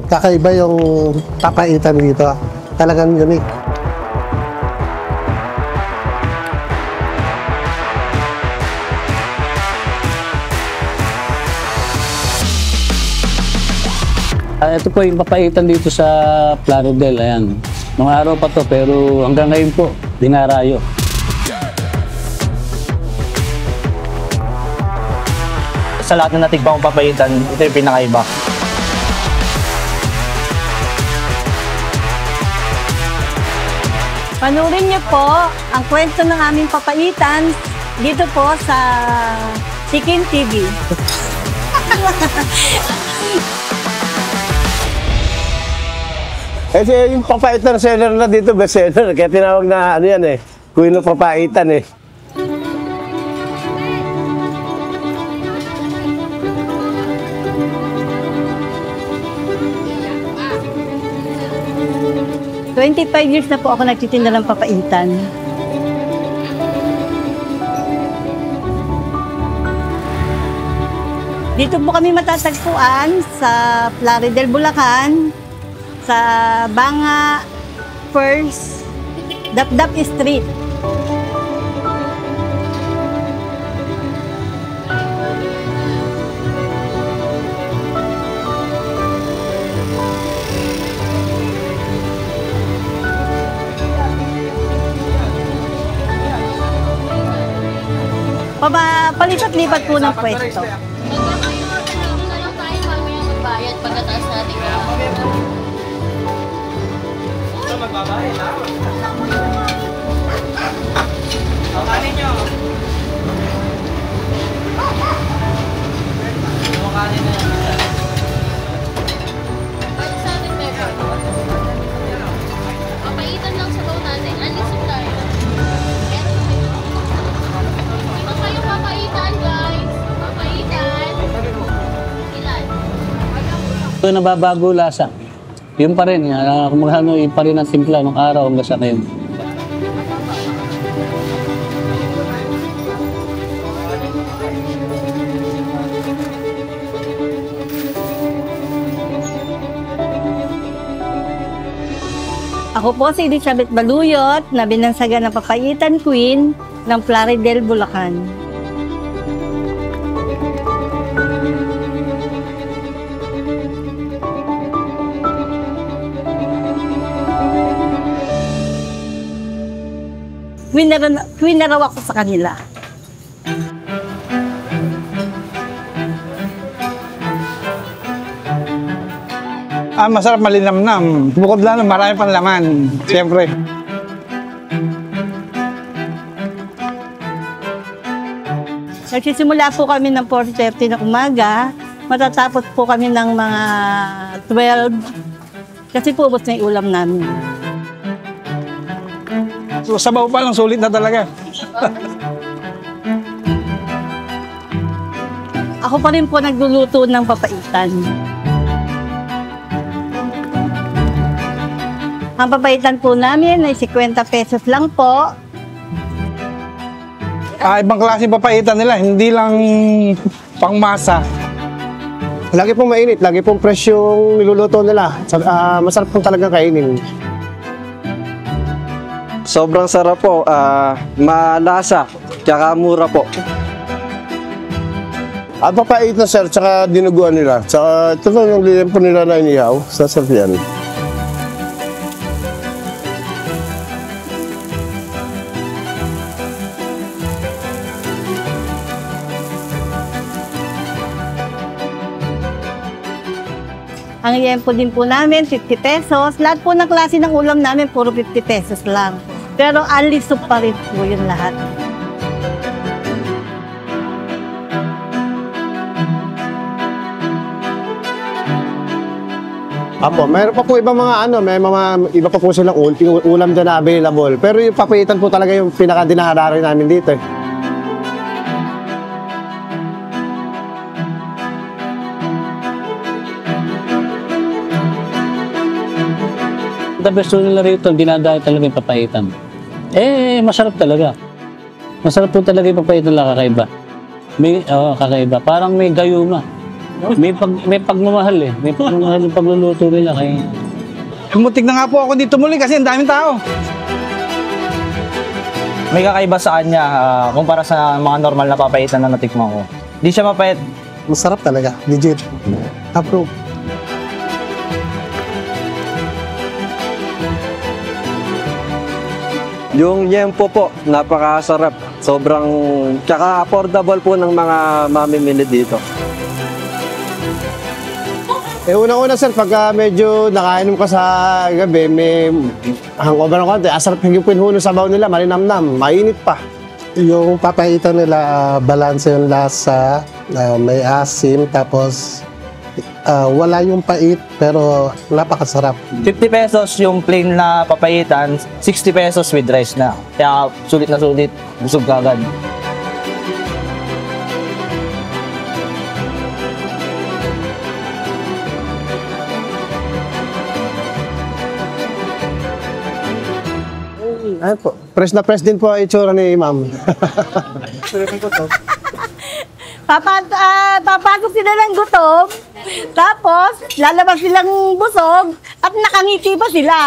kakaiba yung papaitan dito. Talagang unique. Ito po yung papaitan dito sa Plaridel. Ayan. Nung araw pa to, pero hanggang ngayon po, dinarayo. Sa lahat na natikbang kong papaitan, ito yung pinakaiba. Panoorin niyo po ang kwento ng aming papaitan dito po sa Chicken TV. Kasi yung papaitan seller na dito, best seller. Kaya tinawag na ano yan eh, Queen of Papaitan eh. "25 years na po ako nagtitinda ng papaitan. Dito po kami matatagpuan sa Plaridel, Bulacan, sa Banga First Dapdap Street. Palipat-lipat po ng pwesto. Tayo mamaya magbayad pagkataas natin. Magbabayad lang. Kanin nyo. Kanin na yan. Pwede sa atin, Bebe. Papaitan lang sa baw natin. Alisin tayo. Ito kayo papaitan, guys. Papaitan. Ilan? Ito nababago lasa. Yun pa rin. Kung magkano, yun pa rin ang timpla ng araw hanggang sa ngayon. Ako po si Elizabeth Baluyot, na binansagan ng Papaitan Queen ng Plaridel, Bulacan. Queen na raw ako sa kanila. Masarap, malinamnam. Bukod lang, marami pang laman. Siyempre. Nagsisimula po kami ng 4:30 na umaga. Matatapos po kami ng mga 12. Kasi po ubos na yung ulam namin. So, sabaw pa lang, sulit na talaga. Ako pa rin po nagluluto ng papaitan. Ang papaitan po namin ay 50 pesos lang po. Ibang klase papaitan nila, hindi lang pangmasa. Lagi pong mainit, lagi pong fresh yung niluluto nila. Masarap pong talagang kainin. Sobrang sarap po, malasa, tsaka mura po. Ang papaitan sir, tsaka dinuguan nila. Tsaka ito yung lilimpo nila na inihaw, sasarap yan. Ang yempo din po namin, 50 pesos. Lahat po ng klase ng ulam namin, puro 50 pesos lang. Pero alisop pa rin po yun lahat. Apo, mayroon pa po ibang mga may mga iba pa po silang ulam dyan na available. Pero yung papaitan po talaga yung pinaka-dinaharari namin dito eh. The best nila rito, dinadayo talaga yung papaitan. Masarap talaga. Masarap po talaga yung papaitan lang, kakaiba. Kakaiba. Parang may gayuma. May pagmamahal eh. May pagmamahal yung pagluluto nila. Kaya Muntik na nga po ako dito muli kasi ang daming tao. May kakaiba sa kanya kumpara sa mga normal na papaitan na natikman ko. Hindi siya mapait. Masarap talaga. Legit. Approve. Yung yempo po, napakasarap. Sobrang, tsaka affordable po ng mga mamimili dito. Unang-una sir, pagka medyo nakainom ka sa gabi, may hangover ng konti, asarap yung pinhuno sa baon nila, malinamnam, mainit pa. Yung papaitan nila, balanse yung lasa, may asim, tapos wala yung pait, pero napakasarap. 50 pesos yung plain na papaitan, 60 pesos with rice na. Kaya sulit na sulit, busog ka agad. Ayun po, press na press din po ang itsura ni ma'am. Papasok sila ng gutom, tapos lalabas silang busog at nakangiti pa sila.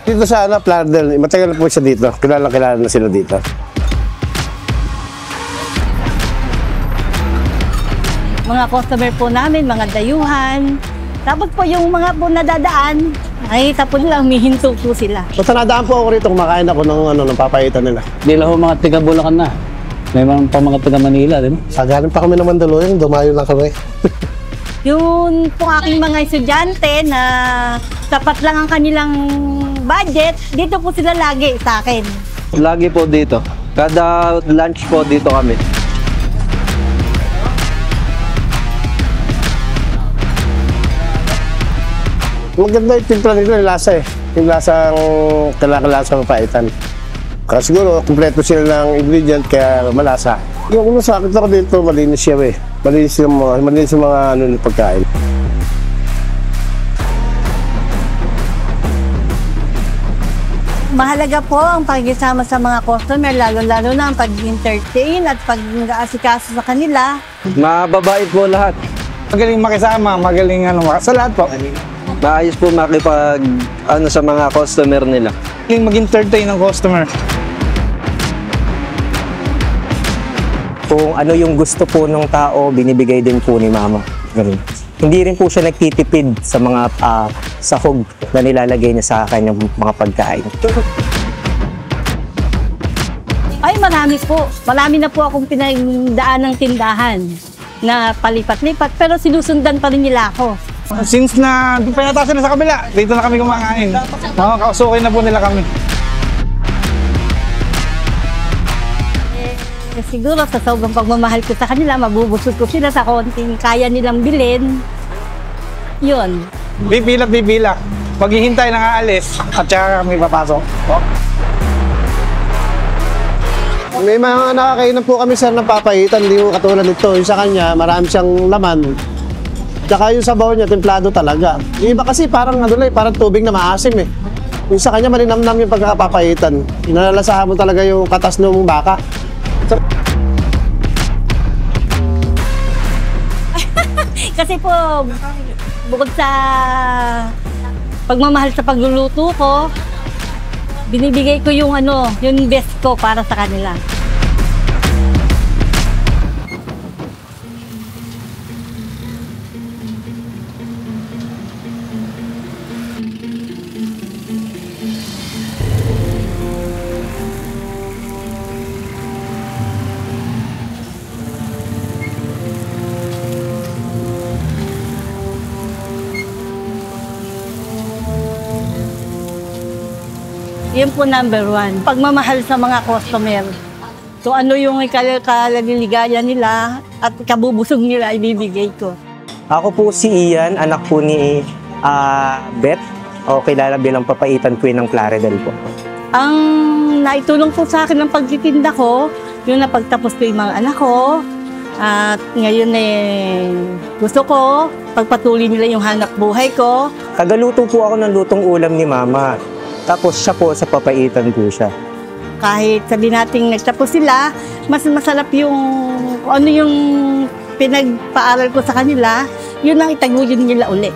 Dito sa Plaridel, matagal na po siya dito. Kilala na sila dito. Mga customer po namin, mga dayuhan. Tapos po yung mga po nadadaan, ay tapos lang humihinto po sila. Basta nadaan po ako rito, kumakain ako ng papaitan nila. Hindi lang ho mga tiga Bulacan na. May mga tiga Manila, di ba? Galing pa kami ng Mandaluyong, dumayo lang kami. Yung po aking mga estudyante na sapat lang ang kanilang budget, dito po sila lagi sa akin. Lagi po dito. Kada lunch po dito kami. Maganda yung timpla nila, yung lasa eh. Yung lasang kalasa papaitan. Kasi siguro, kumpleto sila ng ingredient kaya malasa. Yung sa akin ako dito, malinis siya eh. Malinis yung mga pagkain. Mahalaga po ang pagkisama sa mga customer, lalo-lalo na ang pag-entertain at pag-aasikaso sa kanila. Mababait po lahat. Magaling makisama, magaling sa lahat po. Maayos po makipag sa mga customer nila. Magaling mag-entertain ng customer. Kung ano yung gusto po ng tao, binibigay din po ni Mama. Ganun. Hindi rin po siya nagtitipid sa mga sahog na nilalagay niya sa akin yung mga pagkain. Ay, marami po. Marami na po akong pinagdaan ng tindahan na palipat-lipat, pero sinusundan pa rin nila ako. Since na pinatasan na sa kabila, dito na kami kumakain. Kausukin na po nila kami. Siguro sa sobrang pagmamahal ko sa kanila, mabubusog ko sila sa konting kaya nilang bilhin. Yun. Bibila. Maghihintay ng aalis at saka kami papasok. May mga nakakainan po kami sir ng papaitan, hindi ko katulad nito. Yung sa kanya, marami siyang laman. Tsaka yung sabaw niya, templado talaga. Yung iba kasi parang parang tubig na maasim eh. Yung sa kanya, malinamnam yung pagkakapapaitan. Inalalasahan mo talaga yung katas ng baka. Kasi po, bukod sa pagmamahal sa pagluluto ko, binibigay ko yung yung best ko para sa kanila. Yun po number one. Pagmamahal sa mga customer. So ano yung kalaliligaya nila at kabubusog nila ibibigay ko. Ako po si Ian, anak po ni Beth, o kilala bilang papaitan po ng Plaridel po. Ang naitulong po sa akin ng pagtitinda ko, yung napagtapos ko yung mga anak ko. At ngayon gusto ko, pagpatuloy nila yung hanap buhay ko. Tagaluto po ako ng lutong ulam ni Mama. Tapos siya po sa papaitan po siya. Kahit sabi natin nagtapos sila, mas masarap yung ano yung pinagpaaral ko sa kanila, yun ang itaguyod nila uli.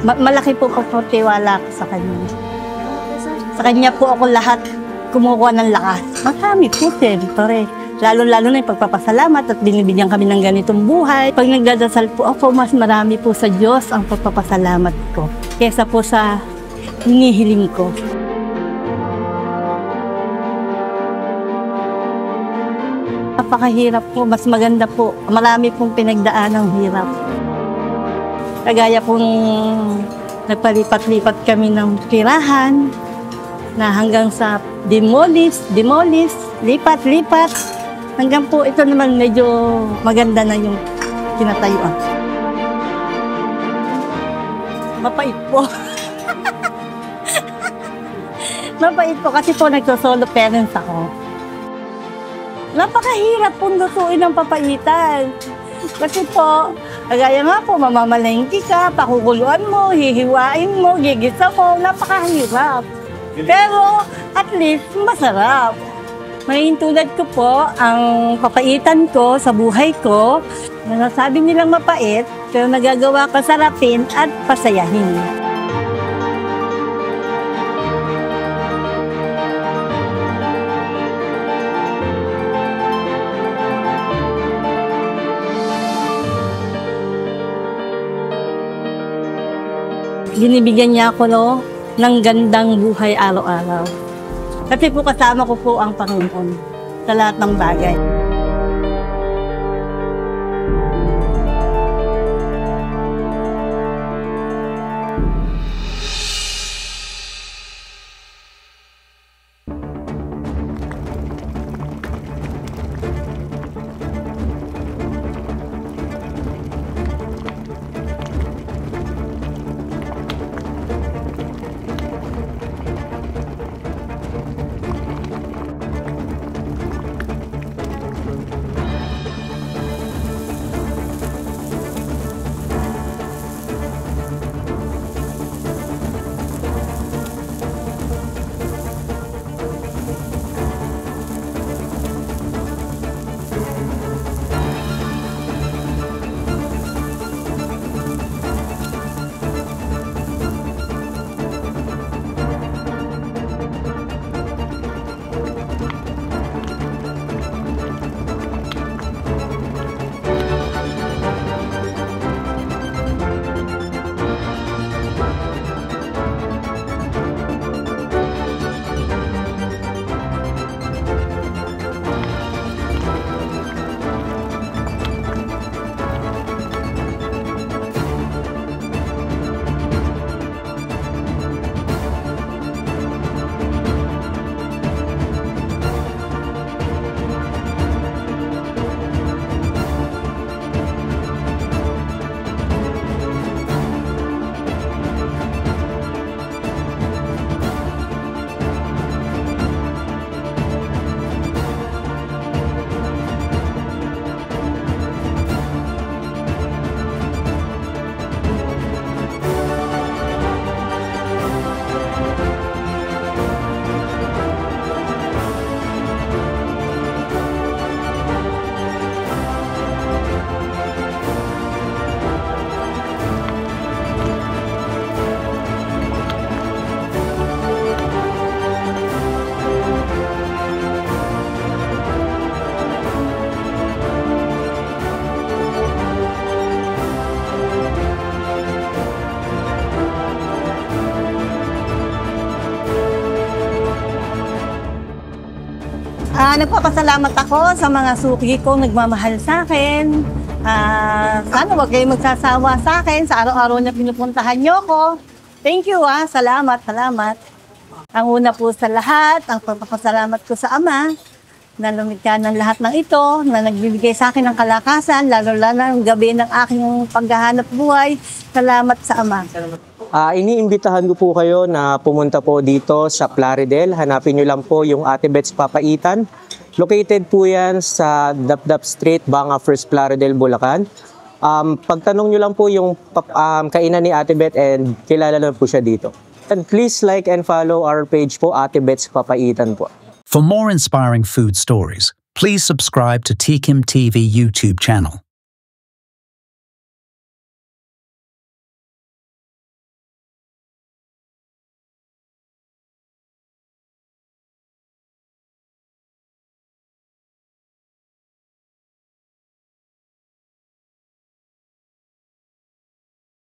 Malaki po tiwala ko sa kanya. Sa kanya po ako lahat kumukuha ng lakas. Marami po, siyempre. Lalo-lalo na yung pagpapasalamat at binibigyan kami ng ganitong buhay. Pag nagdadasal po ako, mas marami po sa Diyos ang pagpapasalamat ko kesa po sa hinihiling ko. Napakahirap po, mas maganda po. Marami pong pinagdaan ng hirap. Kagaya pong nagpalipat-lipat kami ng tirahan na hanggang sa demolish, lipat-lipat. Hanggang po ito naman medyo maganda na yung tinatayuan. Mapait po. Mapait po kasi po nagsosolo parents ako. Napakahirap pong lutuin ng papaitan. Kasi po, kagaya nga po, mamamalengke ka, pakukuluan mo, hihiwain mo, gigisa mo, napakahirap. Pero at least masarap. May tulad ko po, ang papaitan ko sa buhay ko, na nasabi nilang mapait, pero nagagawa ko sarapin at pasayahin. Binibigyan niya ako ng gandang buhay araw-araw. Kasi po kasama ko po ang Panginoon sa lahat ng bagay. Nagpapasalamat ako sa mga suki ko nagmamahal sa akin. Sana wag kayong magsasawa sa akin sa araw-araw na pinupuntahan nyo ko. Thank you salamat. Ang una po sa lahat, ang pagpapasalamat ko sa Ama na lumikha ng lahat ng ito, na nagbibigay sa akin ng kalakasan, lalo-lalo ng gabi ng aking paghahanap buhay. Salamat sa Ama. Iniimbitahan ko po kayo na pumunta po dito sa Plaridel. Hanapin nyo lang po yung Ate Bets Papaitan. Located po yan sa Dapdap Street, Banga First Plaridel, Bulacan. Pagtanong nyo lang po yung kainan ni Ate Beth and kilala na po siya dito. And please like and follow our page po, Ate Beth's Papaitan po. For more inspiring food stories, please subscribe to TKIM TV YouTube channel.